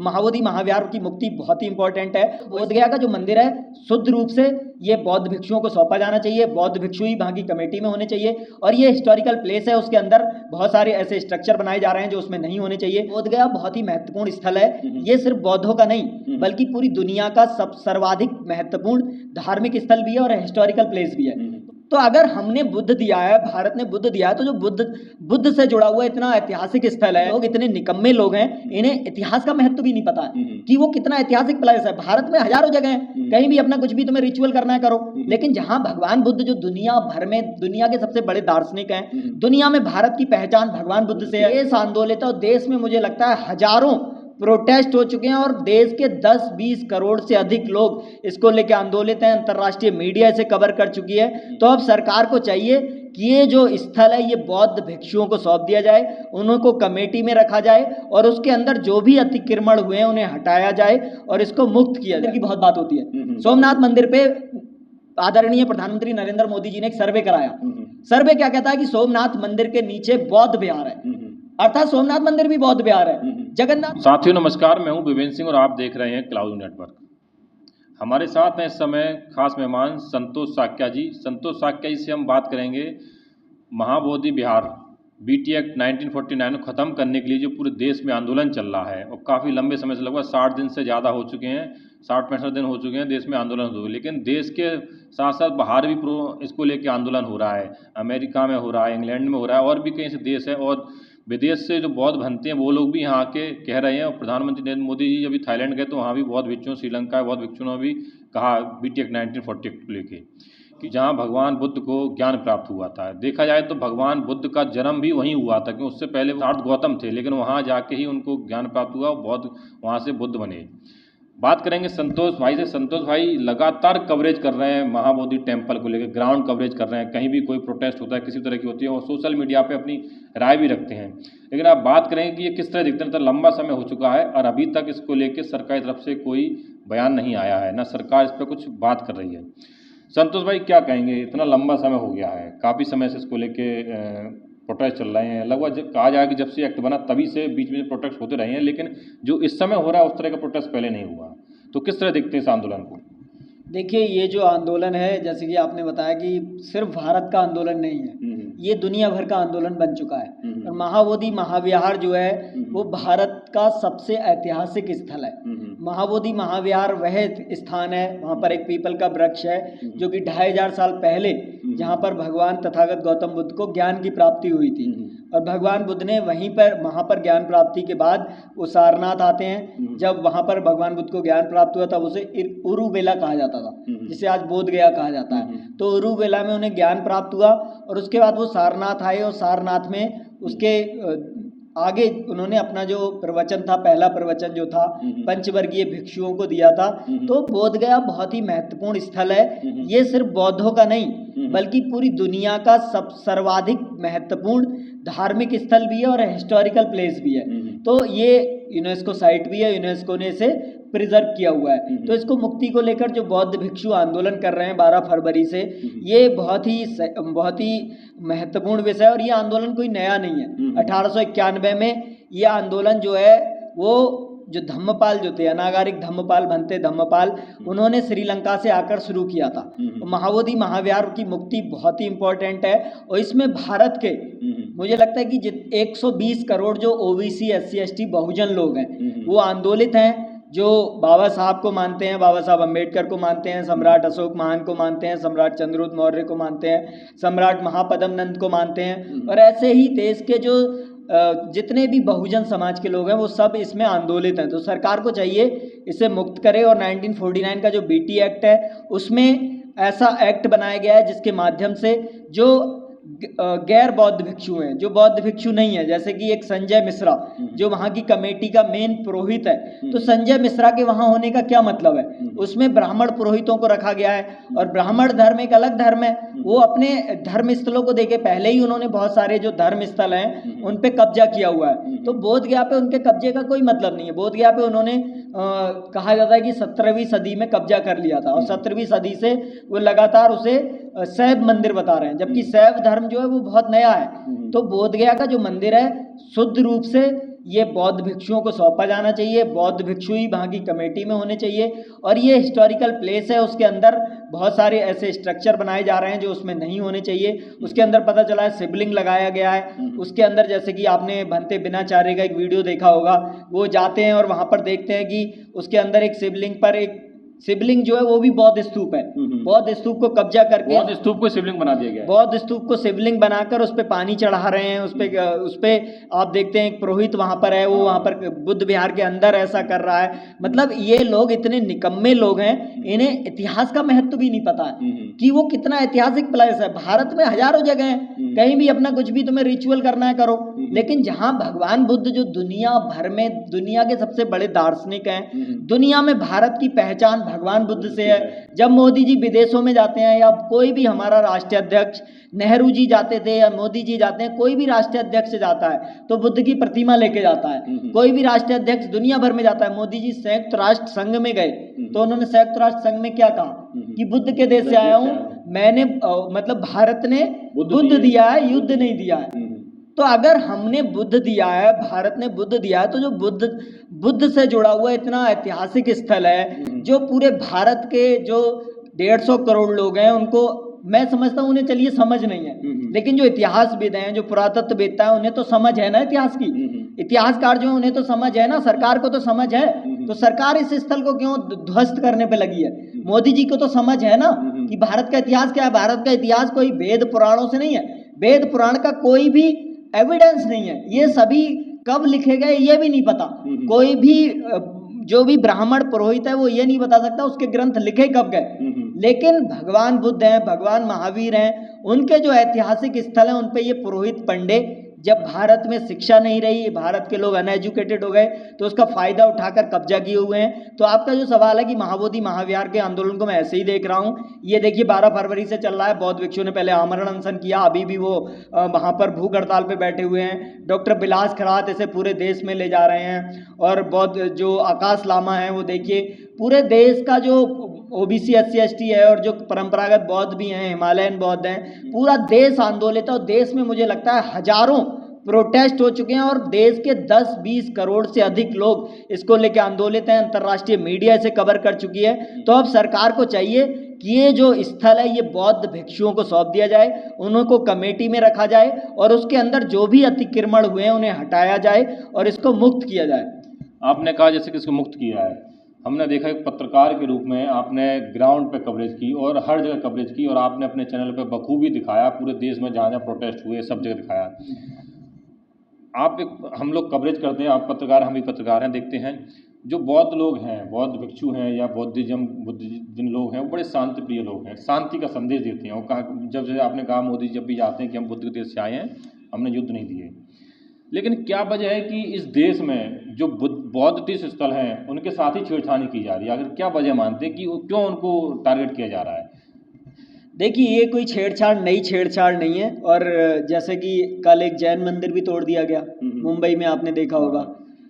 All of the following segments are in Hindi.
महाबोधि महाविहार की मुक्ति बहुत ही इंपॉर्टेंट है। बोध गया का जो मंदिर है शुद्ध रूप से ये बौद्ध भिक्षुओं को सौंपा जाना चाहिए, बौद्ध भिक्षु ही वहाँ की कमेटी में होने चाहिए, और ये हिस्टोरिकल प्लेस है, उसके अंदर बहुत सारे ऐसे स्ट्रक्चर बनाए जा रहे हैं जो उसमें नहीं होने चाहिए। बोध गया बहुत ही महत्वपूर्ण स्थल है, ये सिर्फ बौद्धों का नहीं बल्कि पूरी दुनिया का सर्वाधिक महत्वपूर्ण धार्मिक स्थल भी है और हिस्टोरिकल प्लेस भी है। तो अगर हमने बुद्ध दिया है, भारत ने बुद्ध दिया है, तो जो बुद्ध से जुड़ा हुआ इतना ऐतिहासिक स्थल है, लोग इतने निकम्मे लोग हैं, इन्हें इतिहास का महत्व भी नहीं पता है कि वो कितना ऐतिहासिक प्लेस है। भारत में हजारों जगह हैं, कहीं भी अपना कुछ भी तुम्हें रिचुअल करना है करो, लेकिन जहां भगवान बुद्ध जो दुनिया भर में दुनिया के सबसे बड़े दार्शनिक हैं, दुनिया में भारत की पहचान भगवान बुद्ध से है। देश आंदोलित और देश में मुझे लगता है हजारों प्रोटेस्ट हो चुके हैं और देश के 10-20 करोड़ से अधिक लोग इसको लेकर आंदोलित हैं, अंतर्राष्ट्रीय मीडिया इसे कवर कर चुकी है। तो अब सरकार को चाहिए कि ये जो स्थल है ये बौद्ध भिक्षुओं को सौंप दिया जाए, उनको कमेटी में रखा जाए और उसके अंदर जो भी अतिक्रमण हुए हैं उन्हें हटाया जाए और इसको मुक्त किया जाए। की बहुत बात होती है। सोमनाथ मंदिर पे आदरणीय प्रधानमंत्री नरेंद्र मोदी जी ने एक सर्वे कराया। सर्वे क्या कहता है कि सोमनाथ मंदिर के नीचे बौद्ध विहार है, अर्थात सोमनाथ मंदिर भी बौद्ध विहार है। जगन्नाथ। साथियों नमस्कार, मैं हूं विवेंद्र सिंह और आप देख रहे हैं क्लाउड नेटवर्क। हमारे साथ हैं इस समय खास मेहमान संतोष साक्या जी। संतोष साक्या जी से हम बात करेंगे महाबोधि विहार बीटी एक्ट 1949 को ख़त्म करने के लिए जो पूरे देश में आंदोलन चल रहा है और काफ़ी लंबे समय से, लगभग 60 दिन से ज़्यादा हो चुके हैं, 60-65 दिन हो चुके हैं देश में आंदोलन हो, लेकिन देश के साथ साथ बाहर भी इसको लेके आंदोलन हो रहा है। अमेरिका में हो रहा है, इंग्लैंड में हो रहा है और भी कई से देश है, और विदेश से जो बौद्ध भंते हैं वो लोग भी यहाँ आके कह रहे हैं। और प्रधानमंत्री नरेंद्र मोदी जी अभी थाईलैंड गए तो वहाँ भी बौद्ध भिक्षुओं, श्रीलंका बौद्ध भिक्षुओं ने भी कहा बीटी एक्ट 1948 को लेके कि जहाँ भगवान बुद्ध को ज्ञान प्राप्त हुआ था। देखा जाए तो भगवान बुद्ध का जन्म भी वहीं हुआ था, क्योंकि उससे पहले सिद्धार्थ गौतम थे, लेकिन वहाँ जाके ही उनको ज्ञान प्राप्त हुआ, बौद्ध वहाँ से बुद्ध बने। बात करेंगे संतोष भाई से। संतोष भाई लगातार कवरेज कर रहे हैं महाबोधि टेम्पल को लेकर, ग्राउंड कवरेज कर रहे हैं, कहीं भी कोई प्रोटेस्ट होता है किसी तरह की होती है और सोशल मीडिया पे अपनी राय भी रखते हैं। लेकिन आप बात करेंगे कि ये किस तरह दिखते हैं, तो लंबा समय हो चुका है और अभी तक इसको लेकर सरकार की तरफ से कोई बयान नहीं आया है, ना सरकार इस पर कुछ बात कर रही है। संतोष भाई क्या कहेंगे, इतना लंबा समय हो गया है, काफ़ी समय से इसको लेके प्रोटेस्ट चल रहे हैं, लगभग कहा जाए कि जब से एक्ट बना तभी से बीच में प्रोटेस्ट होते रहे हैं, लेकिन जो इस समय हो रहा है उस तरह का प्रोटेस्ट पहले नहीं हुआ। तो किस तरह देखते हैं इस आंदोलन को? देखिए, ये जो आंदोलन है, जैसे कि आपने बताया कि सिर्फ भारत का आंदोलन नहीं है, ये दुनिया भर का आंदोलन बन चुका है। और महाबोधि महाविहार जो है वो भारत का सबसे ऐतिहासिक स्थल है। महाबोधि महाविहार वह स्थान है, वहाँ पर एक पीपल का वृक्ष है जो कि 2500 साल पहले जहाँ पर भगवान तथागत गौतम बुद्ध को ज्ञान की प्राप्ति हुई थी। और भगवान बुद्ध ने वहीं पर वहाँ पर ज्ञान प्राप्ति के बाद वो सारनाथ आते हैं। जब वहाँ पर भगवान बुद्ध को ज्ञान प्राप्त हुआ तब उसे उरुवेला कहा जाता था, जिसे आज बोध गया कहा जाता है। तो उरुवेला में उन्हें ज्ञान प्राप्त हुआ और उसके बाद वो सारनाथ आए और सारनाथ में उसके आगे उन्होंने अपना जो प्रवचन था, पहला प्रवचन जो था पंचवर्गीय भिक्षुओं को दिया था। तो बोध गया बहुत ही महत्वपूर्ण स्थल है, ये सिर्फ बौद्धों का नहीं बल्कि पूरी दुनिया का सर्वाधिक महत्वपूर्ण धार्मिक स्थल भी है और हिस्टोरिकल प्लेस भी है। तो ये यूनेस्को साइट भी है, यूनेस्को ने इसे प्रिजर्व किया हुआ है। तो इसको मुक्ति को लेकर जो बौद्ध भिक्षु आंदोलन कर रहे हैं 12 फरवरी से, ये बहुत ही महत्वपूर्ण विषय है और ये आंदोलन कोई नया नहीं है। 1891 में ये आंदोलन जो है वो जो धम्मपाल जो थे, अनागारिक धम्मपाल भंते धम्मपाल, उन्होंने श्रीलंका से आकर शुरू किया था। तो महाबोधि महाविहार की मुक्ति बहुत ही इंपॉर्टेंट है और इसमें भारत के मुझे लगता है कि 120 करोड़ जो ओबीसी SC ST बहुजन लोग हैं वो आंदोलित हैं, जो बाबा साहब को मानते हैं, बाबा साहब अम्बेडकर को मानते हैं, सम्राट अशोक महान को मानते हैं, सम्राट चंद्रगुप्त मौर्य को मानते हैं, सम्राट महापद्म नंद को मानते हैं। और ऐसे ही देश के जो जितने भी बहुजन समाज के लोग हैं वो सब इसमें आंदोलित हैं। तो सरकार को चाहिए इसे मुक्त करे और 1949 का जो बीटी एक्ट है उसमें ऐसा एक्ट बनाया गया है जिसके माध्यम से जो गैर बौद्ध भिक्षु हैं, जो बौद्ध भिक्षु नहीं है, जैसे कि एक संजय मिश्रा जो वहाँ की कमेटी का मेन पुरोहित है, तो संजय मिश्रा के वहाँ होने का क्या मतलब है? उसमें ब्राह्मण पुरोहितों को रखा गया है और ब्राह्मण धर्म एक अलग धर्म है। वो अपने धर्म स्थलों को देके पहले ही उन्होंने बहुत सारे जो धर्म स्थल हैं उन पे कब्जा किया हुआ है। तो बोध गया पे उनके कब्जे का कोई मतलब नहीं है। बोध गया पे उन्होंने कहा जाता है कि 17वीं सदी में कब्जा कर लिया था और 17वीं सदी से वो लगातार उसे शैव मंदिर बता रहे हैं, जबकि शैव धर्म जो है वो बहुत नया है। तो बोध गया का जो मंदिर है शुद्ध रूप से ये बौद्ध भिक्षुओं को सौंपा जाना चाहिए। बौद्ध भिक्षु ही वहाँ की कमेटी में होने चाहिए। और ये हिस्टोरिकल प्लेस है, उसके अंदर बहुत सारे ऐसे स्ट्रक्चर बनाए जा रहे हैं जो उसमें नहीं होने चाहिए। उसके अंदर पता चला है शिवलिंग लगाया गया है। उसके अंदर जैसे कि आपने भंते बिनाचार्य का एक वीडियो देखा होगा, वो जाते हैं और वहाँ पर देखते हैं कि उसके अंदर एक शिवलिंग पर एक शिवलिंग जो है वो भी बौद्ध स्तूप है। बौद्ध स्तूप को कब्जा करके बौद्ध स्तूप को शिवलिंग बना दिया गया है। बौद्ध स्तूप को शिवलिंग बनाकर उस पे पानी चढ़ा रहे हैं। उस पे आप देखते हैं एक पुरोहित वहां पर है, वो वहां पर बुद्ध विहार के अंदर ऐसा कर रहा है। मतलब ये लोग इतने निकम्मे लोग हैं, इन्हें इतिहास का महत्व भी नहीं पता है कि वो कितना ऐतिहासिक प्लेस है। भारत में हजारों जगह हैं, कहीं भी अपना कुछ भी तुम्हें रिचुअल करना है करो, लेकिन जहां भगवान बुद्ध जो दुनिया भर में दुनिया के सबसे बड़े दार्शनिक हैं, दुनिया में भारत की पहचान भगवान बुद्ध से है। जब मोदी जी विदेशों में जाते हैं या कोई भी हमारा राष्ट्रीय अध्यक्ष नेहरू जी जाते थे या मोदी जी जाते हैं, कोई भी राष्ट्रीय अध्यक्ष जाता है तो बुद्ध की प्रतिमा लेके जाता है। कोई भी राष्ट्रीय अध्यक्ष दुनिया भर में जाता है, मोदी जी संयुक्त राष्ट्र संघ में गए तो उन्होंने संयुक्त राष्ट्र संघ में क्या कहा कि बुद्ध के देश से आया हूं मैंने, मतलब भारत ने बुद्ध दिया है, युद्ध नहीं दिया है। तो अगर हमने बुद्ध दिया है, भारत ने बुद्ध दिया है, तो जो बुद्ध से जुड़ा हुआ इतना ऐतिहासिक स्थल है, जो पूरे भारत के जो 150 करोड़ लोग हैं उनको मैं समझता हूँ उन्हें चलिए समझ नहीं है, लेकिन जो इतिहासविद हैं, जो पुरातत्ववेत्ता हैं, उन्हें तो समझ है ना इतिहास की। इतिहासकार जो है उन्हें तो समझ है ना, सरकार को तो समझ है। तो सरकार इस स्थल को क्यों ध्वस्त करने पे लगी है? मोदी जी को तो समझ है ना कि भारत का इतिहास क्या है। भारत का इतिहास कोई वेद पुराणों से नहीं है, वेद पुराण का कोई भी एविडेंस नहीं है। ये सभी कब लिखे गए ये भी नहीं पता। कोई भी जो भी ब्राह्मण पुरोहित है वो ये नहीं बता सकता उसके ग्रंथ लिखे कब गए। लेकिन भगवान बुद्ध हैं, भगवान महावीर हैं, उनके जो ऐतिहासिक स्थल हैं उन पे ये पुरोहित पंडे, जब भारत में शिक्षा नहीं रही, भारत के लोग अनएजुकेटेड हो गए, तो उसका फायदा उठाकर कब्जा किए हुए हैं। तो आपका जो सवाल है कि महाबोधि महाविहार के आंदोलन को मैं ऐसे ही देख रहा हूँ, ये देखिए 12 फरवरी से चल रहा है। बौद्ध भिक्षु ने पहले आमरण अनशन किया, अभी भी वो वहाँ पर भूख हड़ताल पे बैठे हुए हैं। डॉक्टर बिलास खरात इसे पूरे देश में ले जा रहे हैं। और बौद्ध जो आकाश लामा है वो देखिए पूरे देश का जो ओबीसी SC ST है और जो परंपरागत बौद्ध भी हैं, हिमालयन बौद्ध हैं, पूरा देश आंदोलित है। और देश में मुझे लगता है हजारों प्रोटेस्ट हो चुके हैं और देश के 10-20 करोड़ से अधिक लोग इसको लेकर आंदोलित हैं। अंतर्राष्ट्रीय मीडिया इसे कवर कर चुकी है। तो अब सरकार को चाहिए कि ये जो स्थल है ये बौद्ध भिक्षुओं को सौंप दिया जाए, उनको कमेटी में रखा जाए और उसके अंदर जो भी अतिक्रमण हुए हैं उन्हें हटाया जाए और इसको मुक्त किया जाए। आपने कहा जैसे कि इसको मुक्त किया है, हमने देखा एक पत्रकार के रूप में आपने ग्राउंड पे कवरेज की और हर जगह कवरेज की और आपने अपने चैनल पे बखूबी दिखाया, पूरे देश में जहाँ जहाँ प्रोटेस्ट हुए सब जगह दिखाया। हम लोग कवरेज करते हैं, आप पत्रकार, हम भी पत्रकार हैं, देखते हैं जो बौद्ध लोग हैं, बौद्ध भिक्षु हैं या बुद्ध जिन लोग हैं वो बड़े शांति प्रिय लोग हैं, शांति का संदेश देते हैं। वो कहा, जब से आपने कहा मोदी जब भी जाते हैं कि हम बुद्ध के देश से आए हैं, हमने युद्ध नहीं दिए, लेकिन क्या वजह है कि इस देश में जो बौद्ध तीर्थ स्थल हैं उनके साथ ही छेड़छाड़ी की जा रही है? आखिर क्या वजह मानते हैं कि क्यों उनको टारगेट किया जा रहा है? देखिए ये कोई नई छेड़छाड़ नहीं है। और जैसे कि कल एक जैन मंदिर भी तोड़ दिया गया मुंबई में, आपने देखा होगा।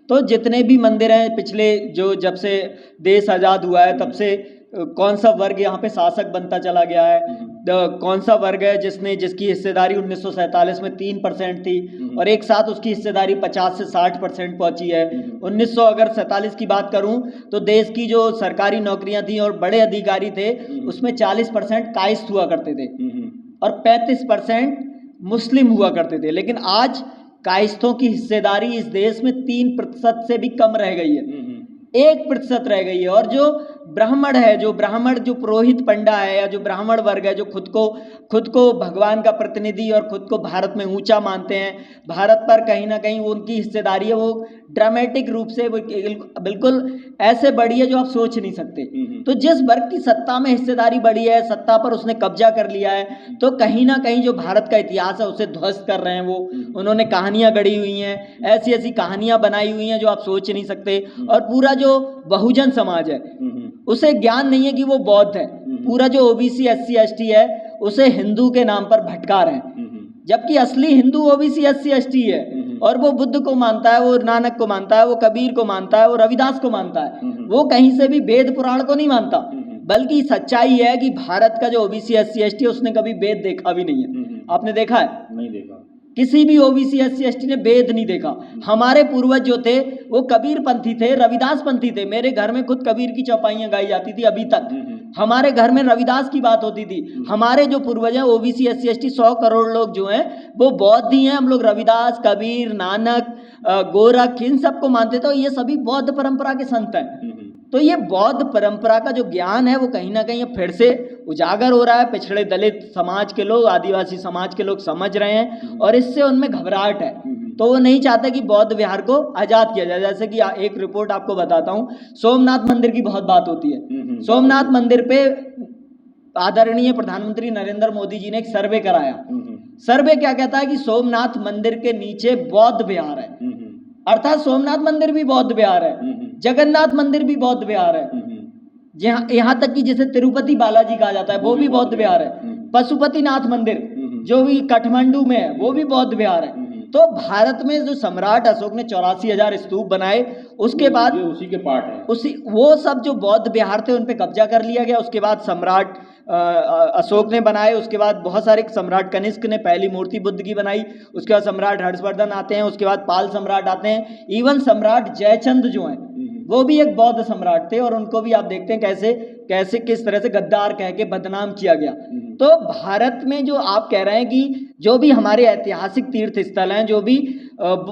तो जितने भी मंदिर हैं पिछले जब से देश आज़ाद हुआ है तब से कौन सा वर्ग यहाँ पे शासक बनता चला गया है, कौन सा वर्ग है जिसकी हिस्सेदारी 1947 में 3% थी और एक साथ उसकी हिस्सेदारी 50 से 60% पहुंची है। 1947 की बात करूं तो देश की जो सरकारी नौकरियां थी और बड़े अधिकारी थे उसमें 40% कायस्थ हुआ करते थे और 35% मुस्लिम हुआ करते थे। लेकिन आज कायस्थों की हिस्सेदारी इस देश में 3% से भी कम रह गई है, 1% रह गई है। और जो ब्राह्मण है, जो पुरोहित पंडा है या जो ब्राह्मण वर्ग है, जो खुद को भगवान का प्रतिनिधि और खुद को भारत में ऊंचा मानते हैं, भारत पर कहीं ना कहीं उनकी हिस्सेदारी है वो ड्रामेटिक रूप से बिल्कुल ऐसे बढ़ी है जो आप सोच नहीं सकते। तो जिस वर्ग की सत्ता में हिस्सेदारी बढ़ी है, सत्ता पर उसने कब्जा कर लिया है, तो कहीं ना कहीं जो भारत का इतिहास है उसे ध्वस्त कर रहे हैं। वो उन्होंने कहानियां गढ़ी हुई हैं, ऐसी ऐसी कहानियां बनाई हुई हैं जो आप सोच नहीं सकते। और पूरा जो बहुजन समाज है उसे ज्ञान नहीं है कि वो बौद्ध है। पूरा जो ओबीसी SC ST है उसे हिंदू के नाम पर भटका रहे हैं, जबकि असली हिंदू ओबीसी SC ST है और वो बुद्ध को मानता है, वो नानक को मानता है, वो कबीर को मानता है, वो रविदास को मानता है। वो कहीं से भी वेद पुराण को नहीं मानता, बल्कि सच्चाई है कि भारत का जो ओबीसी SC ST है उसने कभी वेद देखा भी नहीं है। आपने देखा है? नहीं देखा। किसी भी ओबीसी एससी एसटी ने वेद नहीं देखा। हमारे पूर्वज जो थे वो कबीर पंथी थे, रविदास पंथी थे। मेरे घर में खुद कबीर की चौपाइयां गाई जाती थी अभी तक। हमारे घर में रविदास की बात होती थी। हमारे जो पूर्वज हैं ओबीसी एससी एसटी 100 करोड़ लोग जो हैं वो बौद्ध ही हैं। हम लोग रविदास, कबीर, नानक, गोरख इन सबको मानते थे। ये सभी बौद्ध परंपरा के संत हैं। तो ये बौद्ध परंपरा का जो ज्ञान है वो कहीं ना कहीं फिर से उजागर हो रहा है। पिछड़े दलित समाज के लोग, आदिवासी समाज के लोग समझ रहे हैं और इससे उनमें घबराहट है। तो वो नहीं चाहते कि बौद्ध विहार को आजाद किया जाए। जैसे कि एक रिपोर्ट आपको बताता हूँ, सोमनाथ मंदिर की बहुत बात होती है। सोमनाथ मंदिर पे आदरणीय प्रधानमंत्री नरेंद्र मोदी जी ने एक सर्वे कराया। सर्वे क्या कहता है कि सोमनाथ मंदिर के नीचे बौद्ध विहार है, अर्थात सोमनाथ मंदिर भी बौद्ध विहार है, जगन्नाथ मंदिर भी बौद्ध विहार है, यहाँ तक कि जिसे तिरुपति बालाजी कहा जाता है वो भी बौद्ध विहार है, पशुपतिनाथ मंदिर जो भी काठमांडू में है वो भी बौद्ध विहार है। तो भारत में जो सम्राट अशोक ने 84,000 स्तूप बनाए, उसके बाद उसी के पार्ट है, उसी वो सब जो बौद्ध विहार थे उन पे कब्जा कर लिया गया। उसके बाद सम्राट अशोक ने बनाए, उसके बाद बहुत सारे, सम्राट कनिष्क ने पहली मूर्ति बुद्ध की बनाई, उसके बाद सम्राट हर्षवर्धन आते हैं, उसके बाद पाल सम्राट आते हैं, इवन सम्राट जयचंद जो हैं वो भी एक बौद्ध सम्राट थे और उनको भी आप देखते हैं कैसे कैसे किस तरह से गद्दार कह के बदनाम किया गया। तो भारत में जो आप कह रहे हैं कि जो भी हमारे ऐतिहासिक तीर्थ स्थल हैं, जो भी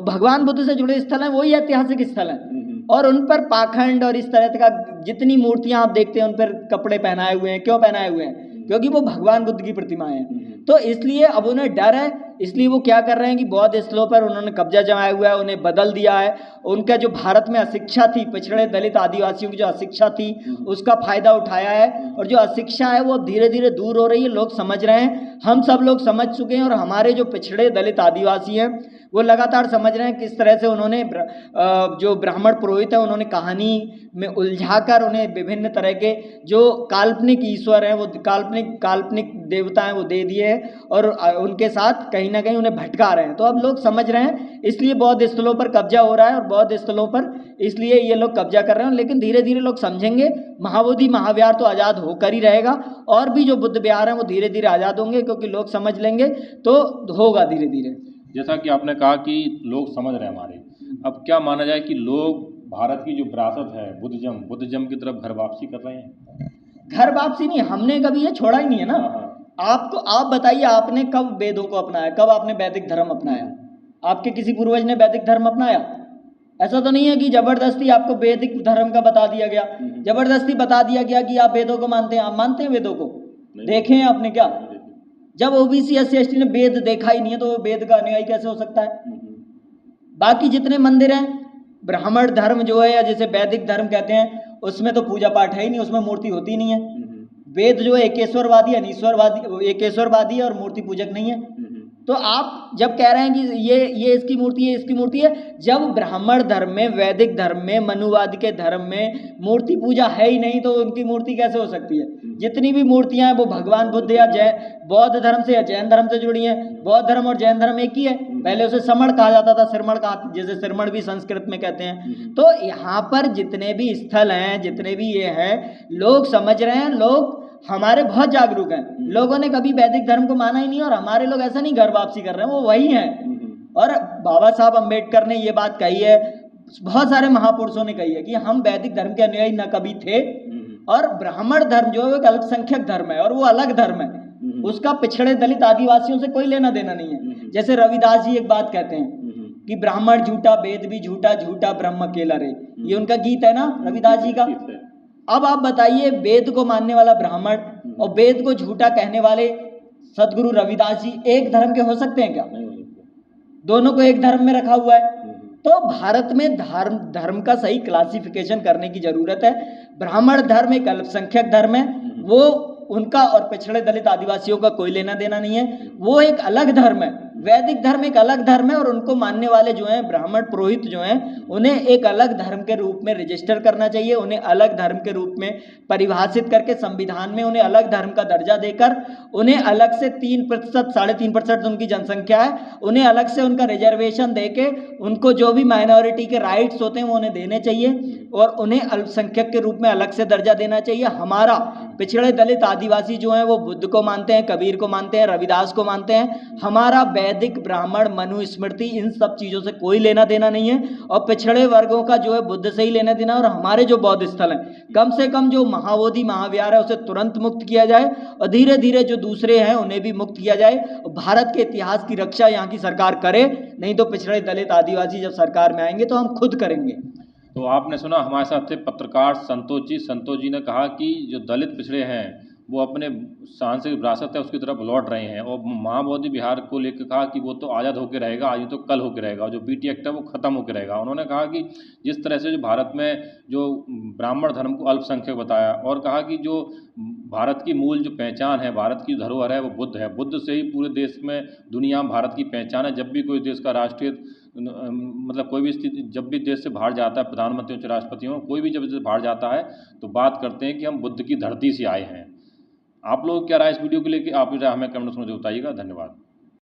भगवान बुद्ध से जुड़े स्थल हैं, वही ऐतिहासिक स्थल हैं और उन पर पाखंड और इस तरह का जितनी मूर्तियां आप देखते हैं उन पर कपड़े पहनाए हुए हैं। क्यों पहनाए हुए हैं? क्योंकि वो भगवान बुद्ध की प्रतिमाएं हैं। तो इसलिए अब उन्हें डर है, इसलिए वो क्या कर रहे हैं कि बौद्ध स्थलों पर उन्होंने कब्जा जमाया हुआ है, उन्हें बदल दिया है। उनका जो भारत में अशिक्षा थी, पिछड़े दलित आदिवासियों की जो अशिक्षा थी उसका फायदा उठाया है और जो अशिक्षा है वो धीरे धीरे दूर हो रही है। लोग समझ रहे हैं, हम सब लोग समझ चुके हैं और हमारे जो पिछड़े दलित आदिवासी हैं वो लगातार समझ रहे हैं किस तरह से उन्होंने जो ब्राह्मण पुरोहित है उन्होंने कहानी में उलझाकर उन्हें विभिन्न तरह के जो काल्पनिक ईश्वर हैं, वो काल्पनिक देवता हैं वो दे दिए हैं और उनके साथ कहीं ना कहीं उन्हें भटका रहे हैं। तो अब लोग समझ रहे हैं, इसलिए बौद्ध स्थलों पर कब्जा हो रहा है और बौद्ध स्थलों पर इसलिए ये लोग कब्जा कर रहे हैं। लेकिन धीरे धीरे लोग समझेंगे, महाबोधि महाविहार तो आज़ाद होकर ही रहेगा और भी जो बुद्ध विहार हैं वो धीरे धीरे आज़ाद होंगे, क्योंकि लोग समझ लेंगे तो होगा धीरे धीरे। जैसा कि आपने कहा कि लोग समझ रहे हैं हमारे, अब क्या माना जाए कि लोग भारत की जो विरासत है बुद्धिज्म की तरफ घर वापसी कर रहे हैं? घर वापसी नहीं, हमने कभी ये छोड़ा ही नहीं है ना। आपको आप बताइए, आपने कब वेदों को अपनाया, कब आपने वैदिक धर्म अपनाया? आपके किसी पूर्वज ने वैदिक धर्म अपनाया? ऐसा तो नहीं है कि जबरदस्ती आपको वैदिक धर्म का बता दिया गया, जबरदस्ती बता दिया गया कि आप वेदों को मानते हैं। आप मानते हैं वेदों को? देखे हैं आपने क्या? जब ओबीसी एससी एसटी ने वेद देखा ही नहीं है तो वो वेद का अनुयायी कैसे हो सकता है? बाकी जितने मंदिर हैं, ब्राह्मण धर्म जो है या जिसे वैदिक धर्म कहते हैं, उसमें तो पूजा पाठ है ही नहीं, उसमें मूर्ति होती नहीं है। वेद जो है एकेश्वरवादी अनीश्वरवादी, एकेश्वरवादी है और मूर्ति पूजक नहीं है। तो आप जब कह रहे हैं कि ये इसकी मूर्ति है, इसकी मूर्ति है, जब ब्राह्मण धर्म में, वैदिक धर्म में, मनुवाद के धर्म में मूर्ति पूजा है ही नहीं तो उनकी मूर्ति कैसे हो सकती है? जितनी भी मूर्तियां हैं वो भगवान बुद्ध या बौद्ध धर्म से या जैन धर्म से जुड़ी हैं। बौद्ध धर्म और जैन धर्म एक ही है। पहले उसे समण कहा जाता था, सिरमण कहा, जैसे सिरमण भी संस्कृत में कहते हैं। तो यहाँ पर जितने भी स्थल हैं, जितने भी ये हैं, लोग समझ रहे हैं, लोग हमारे बहुत जागरूक हैं। लोगों ने कभी वैदिक धर्म को माना ही नहीं और हमारे लोग ऐसा नहीं घर वापसी कर रहे हैं, वो वही हैं। और बाबा साहब अम्बेडकर ने ये बात कही है, बहुत सारे महापुरुषों ने कही है कि हम वैदिक धर्म के अनुयायी न कभी थे और ब्राह्मण धर्म जो है एक अल्पसंख्यक धर्म है और वो अलग धर्म है, उसका पिछड़े दलित आदिवासियों से कोई लेना देना नहीं है। जैसे रविदास जी एक बात कहते हैं कि ब्राह्मण झूठा, वेद भी झूठा, झूठा ब्रह्म अकेला रे, ये उनका गीत है ना रविदास जी का। अब आप बताइए, वेद को मानने वाला ब्राह्मण और वेद को झूठा कहने वाले सदगुरु रविदास जी एक धर्म के हो सकते हैं क्या? दोनों को एक धर्म में रखा हुआ है। तो भारत में धर्म का सही क्लासिफिकेशन करने की जरूरत है। ब्राह्मण धर्म एक अल्पसंख्यक धर्म है, वो उनका और पिछड़े दलित आदिवासियों का कोई लेना देना नहीं है, वो एक अलग धर्म है। वैदिक धर्म एक अलग धर्म है और उनको मानने वाले जो हैं ब्राह्मण पुरोहित जो हैं उन्हें एक अलग धर्म के रूप में रजिस्टर करना चाहिए, उन्हें अलग धर्म के रूप में परिभाषित करके संविधान में उन्हें अलग धर्म का दर्जा देकर उन्हें अलग से 3%, 3.5% उनकी जनसंख्या है, उन्हें अलग से उनका रिजर्वेशन देके उनको जो भी माइनॉरिटी के राइट्स होते हैं वो उन्हें देने चाहिए और उन्हें अल्पसंख्यक के रूप में अलग से दर्जा देना चाहिए। हमारा पिछड़े दलित आदिवासी जो हैं वो बुद्ध को मानते हैं, कबीर को मानते हैं, रविदास को मानते हैं। हमारा वैदिक, ब्राह्मण, मनुस्मृति, इन सब चीज़ों से कोई लेना देना नहीं है। और पिछड़े वर्गों का जो है बुद्ध से ही लेना देना। और हमारे जो बौद्ध स्थल हैं, कम से कम जो महाबोधि महाविहार है उसे तुरंत मुक्त किया जाए, और धीरे धीरे जो दूसरे हैं उन्हें भी मुक्त किया जाए। और भारत के इतिहास की रक्षा यहाँ की सरकार करे, नहीं तो पिछड़े दलित आदिवासी जब सरकार में आएंगे तो हम खुद करेंगे। तो आपने सुना, हमारे साथ थे पत्रकार संतोष जी ने कहा कि जो दलित पिछड़े हैं वो अपने सांस्कृतिक विरासत है उसकी तरफ लौट रहे हैं, और महाबोधि विहार को लेकर कहा कि वो तो आज़ाद होकर रहेगा, आज तो कल होकर रहेगा, और जो बीटी एक्ट है वो ख़त्म होकर रहेगा। उन्होंने कहा कि जिस तरह से जो भारत में जो ब्राह्मण धर्म को अल्पसंख्यक बताया, और कहा कि जो भारत की मूल जो पहचान है, भारत की धरोहर है, वो बुद्ध है। बुद्ध से ही पूरे देश में, दुनिया में भारत की पहचान है। जब भी कोई देश का राष्ट्रीय मतलब कोई भी स्थिति, जब भी देश से बाहर जाता है, प्रधानमंत्रियों से राष्ट्रपतियों, कोई भी जब से बाहर जाता है तो बात करते हैं कि हम बुद्ध की धरती से आए हैं। आप लोग क्या राय इस वीडियो को लेकर, आप हमें कमेंट्स में बताइएगा। धन्यवाद।